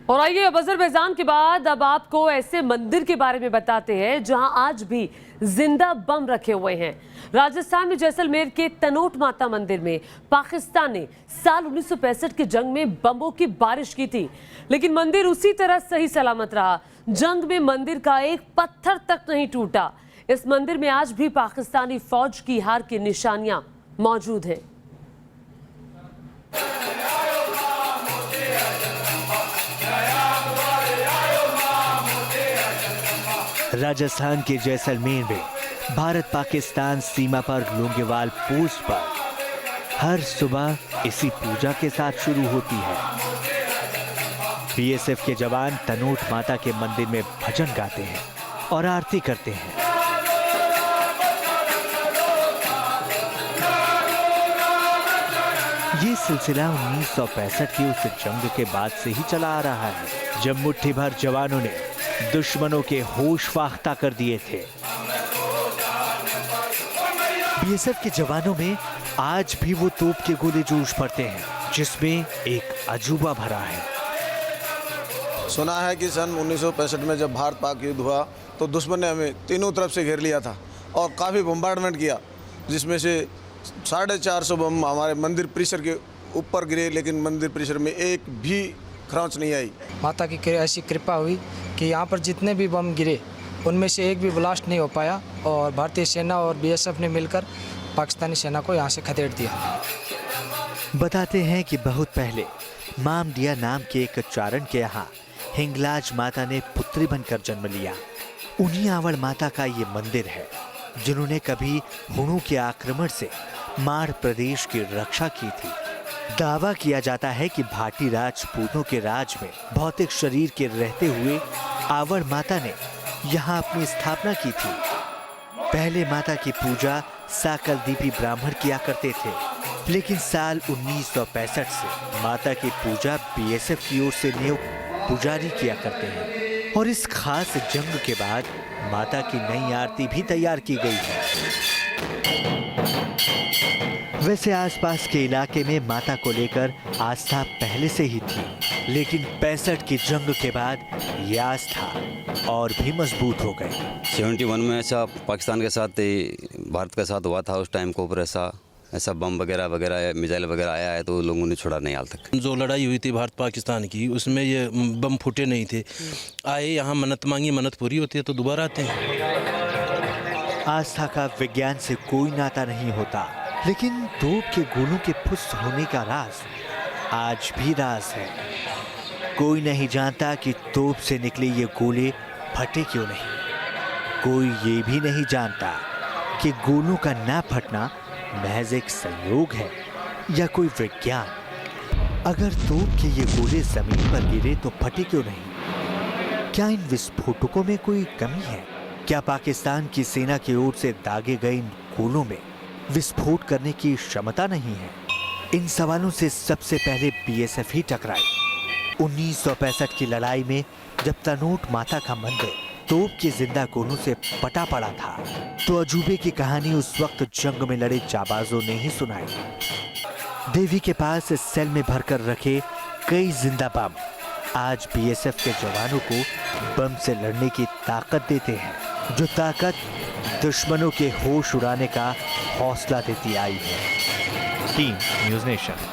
और आइए अब अजरबैजान के बाद अब आपको ऐसे मंदिर के बारे में बताते हैं जहां आज भी जिंदा बम रखे हुए हैं। राजस्थान में जैसलमेर के तनोट माता मंदिर में पाकिस्तान ने साल 1965 की जंग में बमों की बारिश की थी, लेकिन मंदिर उसी तरह सही सलामत रहा। जंग में मंदिर का एक पत्थर तक नहीं टूटा। इस मंदिर में आज भी पाकिस्तानी फौज की हार की निशानियां मौजूद हैं। राजस्थान के जैसलमेर में भारत पाकिस्तान सीमा पर लोंगेवाल पोस्ट पर हर सुबह इसी पूजा के साथ शुरू होती है। बीएसएफ के जवान तनोट माता के मंदिर में भजन गाते हैं और आरती करते हैं। ये सिलसिला 1965 की उस जंग के बाद से ही चला आ रहा है, जब मुट्ठी भर जवानों ने दुश्मनों के होश फाख्ता कर दिए थे। बीएसएफ के जवानों में आज भी वो तोप के गोले जोश पड़ते हैं, जिसमें एक अजूबा भरा है। सुना है कि सन 1965 में जब भारत पाक युद्ध हुआ तो दुश्मन ने हमें तीनों तरफ से घेर लिया था और काफ़ी बम्बार्डमेंट किया, जिसमें से 450 बम हमारे मंदिर परिसर के ऊपर गिरे, लेकिन मंदिर परिसर में एक भी खरोंच नहीं आई। माता की ऐसी कृपा हुई कि यहाँ पर जितने भी बम गिरे उनमें से एक भी ब्लास्ट नहीं हो पाया और भारतीय सेना और बीएसएफ ने मिलकर पाकिस्तानी सेना को यहाँ से खदेड़ दिया। बताते हैं कि बहुत पहले मामदिया नाम के एक चारण के यहाँ हिंगलाज माता ने पुत्री बनकर जन्म लिया। उन्हीं आवड़ माता का ये मंदिर है, जिन्होंने कभी हुणों के आक्रमण से माड़ प्रदेश की रक्षा की थी। दावा किया जाता है कि भाटी राजपूतों के राज में भौतिक शरीर के रहते हुए आवड़ माता ने यहाँ अपनी स्थापना की थी। पहले माता की पूजा साकल दीपी ब्राह्मण किया करते थे, लेकिन साल 1965 से माता की पूजा बीएसएफ की ओर से नियुक्त पुजारी किया करते हैं और इस खास जंग के बाद माता की नई आरती भी तैयार की गई है। वैसे आसपास के इलाके में माता को लेकर आस्था पहले से ही थी, लेकिन 65 की जंग के बाद ये आस्था और भी मजबूत हो गई। 71 में ऐसा पाकिस्तान के साथ भारत के साथ हुआ था। उस टाइम को ऊपर ऐसा बम वगैरह मिसाइल वगैरह आया है तो लोगों ने छोड़ा नहीं हाल तक। जो लड़ाई हुई थी भारत पाकिस्तान की, उसमें ये बम फूटे नहीं थे। आए यहाँ मन्नत मांगी, मन्नत पूरी होती है तो दोबारा आते हैं। आस्था का विज्ञान से कोई नाता नहीं होता, लेकिन तोप के गोलों के फुस होने का राज आज भी राज है। कोई नहीं जानता कि तोप से निकले ये गोले फटे क्यों नहीं। कोई ये भी नहीं जानता कि गोलों का ना फटना महज एक संयोग है या कोई विज्ञान। अगर तोप के ये गोले जमीन पर गिरे तो फटे क्यों नहीं? क्या इन विस्फोटकों में कोई कमी है? क्या पाकिस्तान की सेना की ओर से दागे गए इन गोलों में विस्फोट करने की क्षमता नहीं है? इन सवालों से सबसे पहले बीएसएफ ही टकराई। 1965 की लड़ाई में जब तनोट माता का मंदिर तोप के जिंदा गोलों से पटा पड़ा था, तो अजूबे की कहानी उस वक्त जंग में लड़े जाबाजों ने ही सुनाई। देवी के पास इस सेल में भरकर रखे कई जिंदा बम आज बीएसएफ के जवानों को बम से लड़ने की ताकत देते हैं, जो ताकत दुश्मनों के होश उड़ाने का हौसला देती आई है। Team news nation.